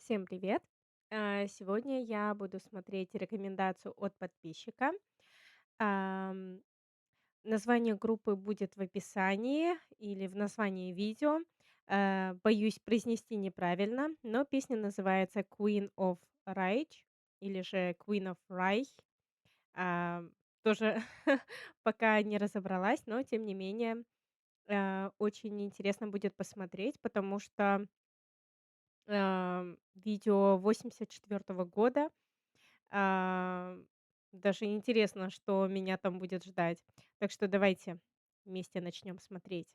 Всем привет! Сегодня я буду смотреть рекомендацию от подписчика. Ам, Название группы будет в описании или в названии видео. Боюсь произнести неправильно, но песня называется Queen of Rage или же Queen of Reich. Ам, Тоже пока не разобралась, но тем не менее очень интересно будет посмотреть, потому что видео 84 года. А, Даже интересно, что меня там будет ждать. Так что давайте вместе начнем смотреть.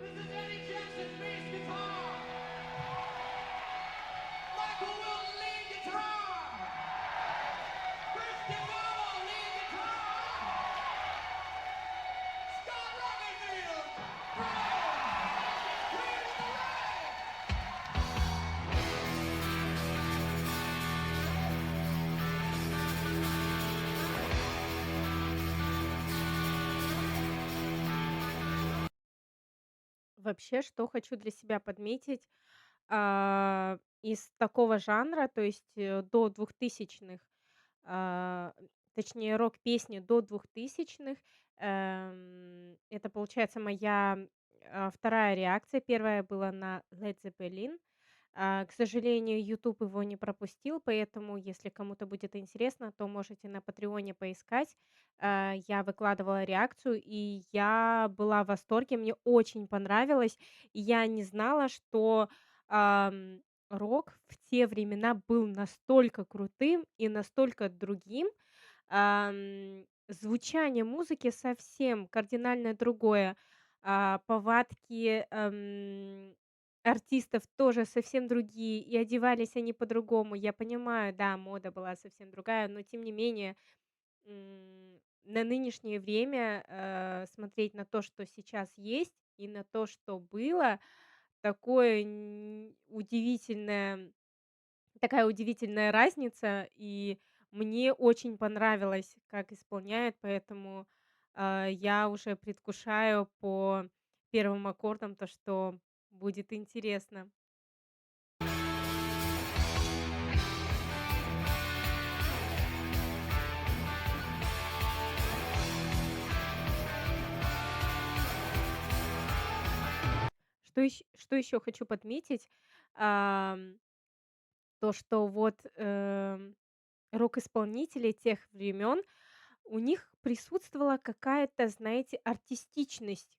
This is Eddie Jackson bass guitar. Michael Wilton lead guitar. Chris DeMarlo lead guitar. Scott Rockenfield, drums. Queen of the Night. Вообще, что хочу для себя подметить, из такого жанра, то есть, до двухтысячных, а, точнее, рок-песни до двухтысячных. Это, получается, моя, 2 реакция. Первая была на Led Zeppelin. К сожалению, YouTube его не пропустил, поэтому, если кому-то будет интересно, то можете на "Патреоне" поискать. Я выкладывала реакцию, и я была в восторге. Мне очень понравилось. И я не знала, что, рок в те времена был настолько крутым и настолько другим. Звучание музыки совсем кардинально другое, повадки, артистов тоже совсем другие, и одевались они по-другому. Я понимаю, да, мода была совсем другая, но тем не менее, на нынешнее время, смотреть на то, что сейчас есть, и на то, что было, такое удивительное такая удивительная разница, и мне очень понравилось, как исполняет, поэтому, я уже предвкушаю по первым аккордам то, что будет интересно. Что еще хочу подметить, ам, то, что вот, рок-исполнители тех времен, у них присутствовала какая-то, знаете, артистичность.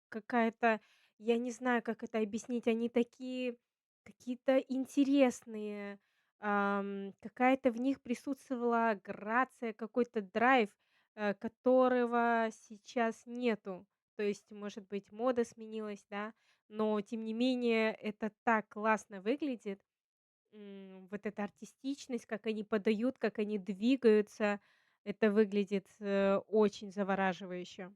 Какая-то, я не знаю, как это объяснить, они такие какие-то интересные, какая-то в них присутствовала грация, какой-то драйв, которого сейчас нету. То есть, может быть, мода сменилась, да, но тем не менее это так классно выглядит. Вот эта артистичность, как они подают, как они двигаются, это выглядит, очень завораживающе.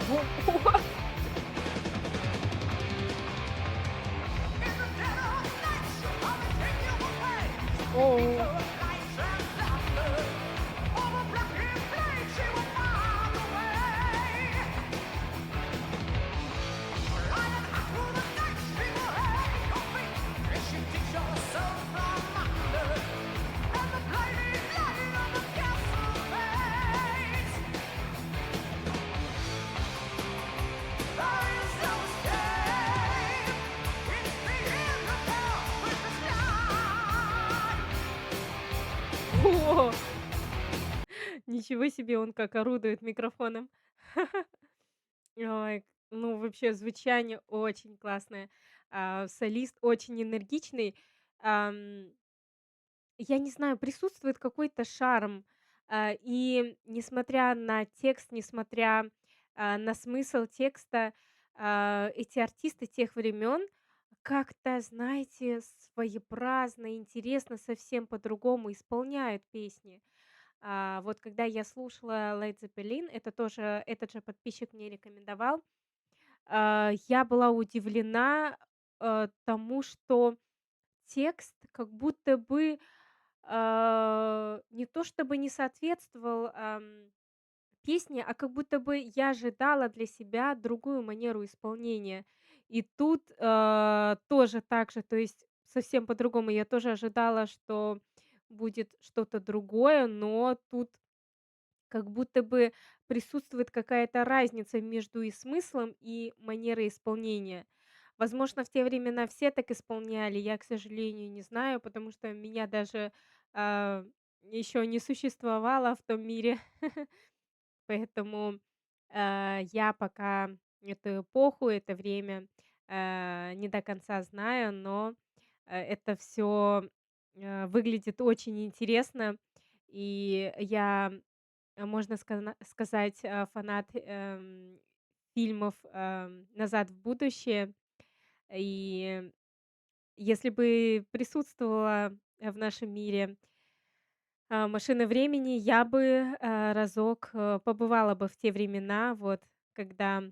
Во In the dead of night, she'll come and take you away. Speak О. her lights and laughter. Over black and blade, she will find the way. Riding high through the night, she will hang your feet. And she takes your soul from under. And the blinding light of the castle fades. There is no escape. It's the interval with the sky. О! Ничего себе, он как орудует микрофоном. Ой, ну, вообще звучание очень классное, солист очень энергичный. Ам, я не знаю, присутствует какой-то шарм, и несмотря на текст, несмотря, на смысл текста. Эти артисты тех времен как-то, знаете, своеобразно, интересно, совсем по-другому исполняют песни. Вот когда я слушала Led Zeppelin, это тоже этот же подписчик мне рекомендовал, я была удивлена, тому, что текст как будто бы, не то чтобы не соответствовал, песне, а как будто бы я ожидала для себя другую манеру исполнения. И тут, тоже так же, то есть совсем по-другому. Я тоже ожидала, что будет что-то другое, но тут как будто бы присутствует какая-то разница между и смыслом, и манерой исполнения. Возможно, в те времена все так исполняли, я, к сожалению, не знаю, потому что меня даже, еще не существовало в том мире. Поэтому, я пока эту эпоху, это время, не до конца знаю, но, это все выглядит очень интересно. И я, можно сказать, фанат, фильмов, "Назад в будущее". И если бы присутствовала, в нашем мире, машина времени, я бы, разок, побывала бы в те времена, вот когда,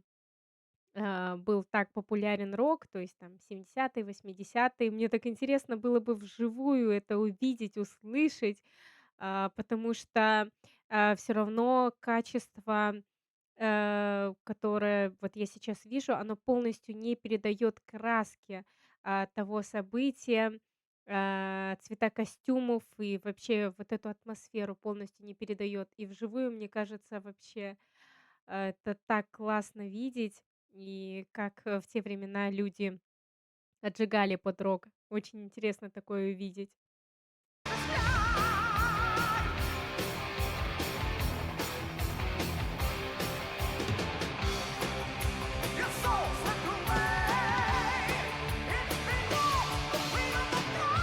был так популярен рок, то есть там 70-е, 80-е. Мне так интересно было бы вживую это увидеть, услышать, потому что, все равно качество, которое вот я сейчас вижу, оно полностью не передает краски, того события, цвета костюмов и вообще вот эту атмосферу полностью не передает. И вживую, мне кажется, вообще, это так классно видеть, и как, в те времена люди отжигали под рок. Очень интересно такое увидеть. Your soul slipped away. It's been long, the freedom of the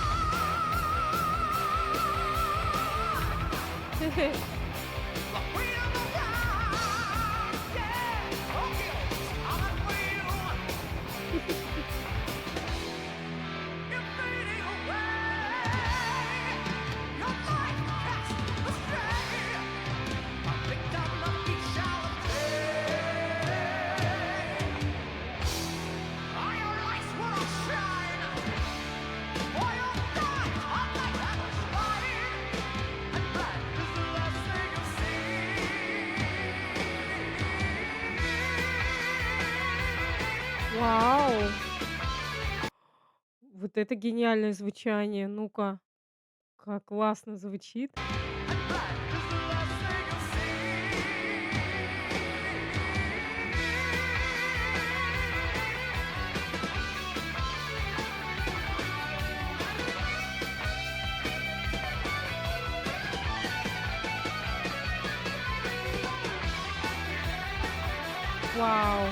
freedom of God. Yeah, okay, I'm for you. You're fading away. Your life cast astray. A victim of brutality. All your lights will shine. For your God, a light that will shine. And black is the last thing you see. Вау! Вот это гениальное звучание. Ну-ка, как классно звучит. Black is the last thing you Вау!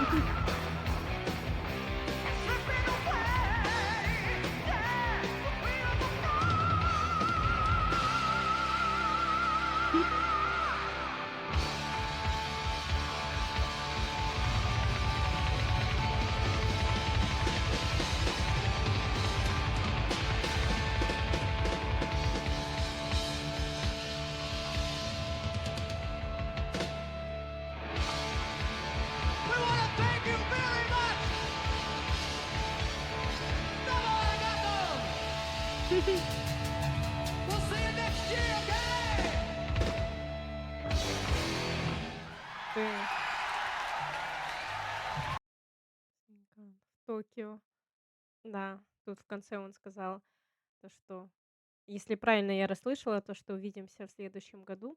slipping away. Yeah, we are the We want to thank you very much. Double arigato. We'll see you next year, okay? Ты в Токио. Да, тут в конце он сказал то, что если правильно я расслышала, то, что увидимся в следующем году.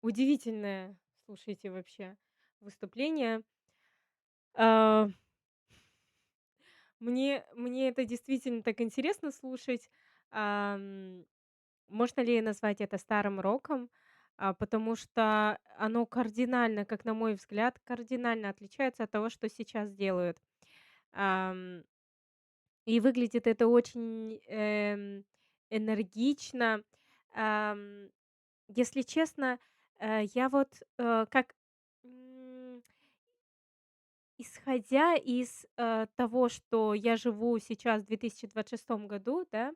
Удивительное, слушайте, вообще выступление. А, мне это действительно так интересно слушать. Ам, Можно ли назвать это старым роком? Потому что оно кардинально, как на мой взгляд, кардинально отличается от того, что сейчас делают. Ам, и выглядит это очень, энергично. Ам, Если честно, я вот, как, м, исходя из, того, что я живу сейчас в 2026 году, да,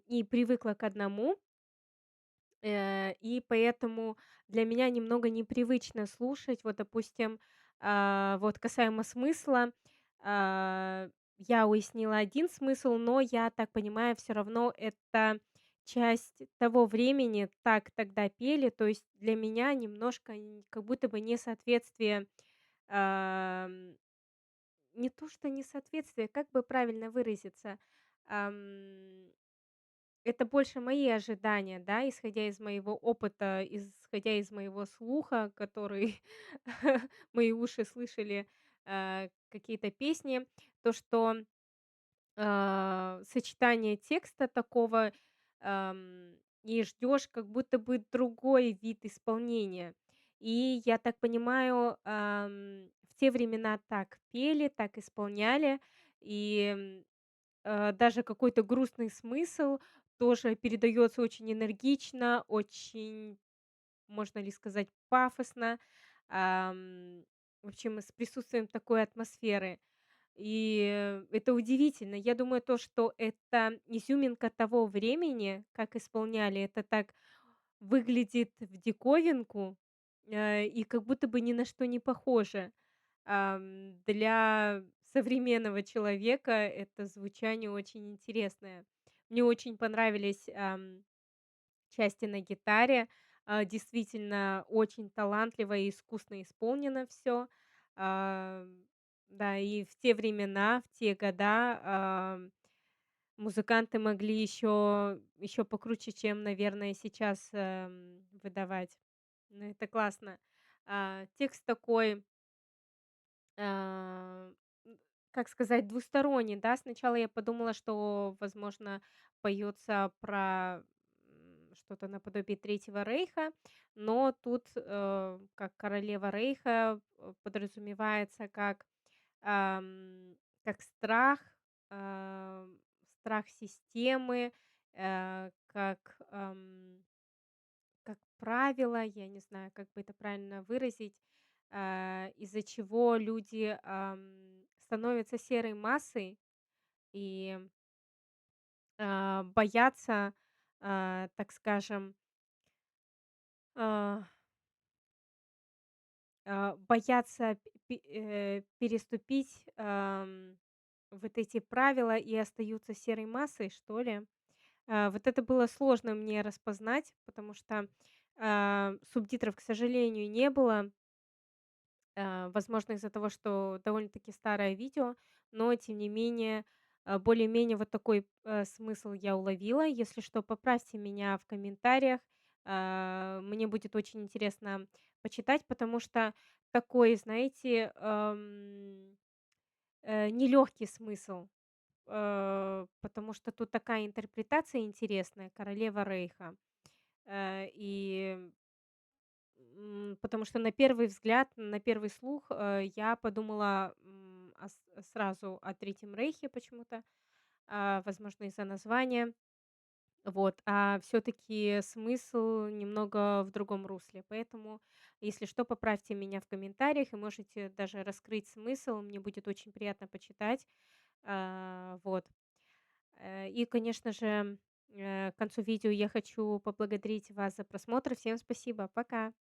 и привыкла к одному. И поэтому для меня немного непривычно слушать. Вот, допустим, вот касаемо смысла, я уяснила один смысл, но я так понимаю, все равно это часть того времени, так тогда пели. То есть для меня немножко как будто бы несоответствие, ам, не то что несоответствие, как бы правильно выразиться? Это больше мои ожидания, да, исходя из моего опыта, исходя из моего слуха, который мои уши слышали, какие-то песни. То, что, сочетание текста такого, и ждешь как будто бы другой вид исполнения. И я так понимаю, в те времена так пели, так исполняли, и даже какой-то грустный смысл тоже передается очень энергично, очень, можно ли сказать, пафосно. В общем, с присутствием такой атмосферы. И это удивительно. Я думаю, то, что это изюминка того времени, как исполняли, это так выглядит в диковинку, и как будто бы ни на что не похоже. Для современного человека это звучание очень интересное. Мне очень понравились, части на гитаре. Действительно, очень талантливо и искусно исполнено все. Да, и в те времена, в те года, музыканты могли еще покруче, чем, наверное, сейчас, выдавать. Ну, это классно. Текст такой, а, как сказать, двусторонний, да. Сначала я подумала, что, возможно, поется про, что-то наподобие Третьего рейха, но тут, как королева рейха, подразумевается как страх, страх системы, как правило, я не знаю, как бы это правильно выразить, из-за чего люди, становятся серой массой и, боятся, так скажем, а, боятся переступить, вот эти правила и остаются серой массой, что ли. Вот это было сложно мне распознать, потому что, субтитров, к сожалению, не было. Возможно, из-за того, что довольно-таки старое видео, но тем не менее, более-менее вот такой, смысл я уловила. Если что, поправьте меня в комментариях. Мне будет очень интересно почитать, потому что такой, знаете, нелегкий смысл, потому что тут такая интерпретация интересная, королева рейха. И потому что на первый взгляд, на первый слух, я подумала, сразу о Третьем рейхе почему-то, возможно, из-за названия. Вот, а все таки смысл немного в другом русле. Поэтому, если что, поправьте меня в комментариях и можете даже раскрыть смысл. Мне будет очень приятно почитать. Вот. И, конечно же, к концу видео я хочу поблагодарить вас за просмотр. Всем спасибо. Пока.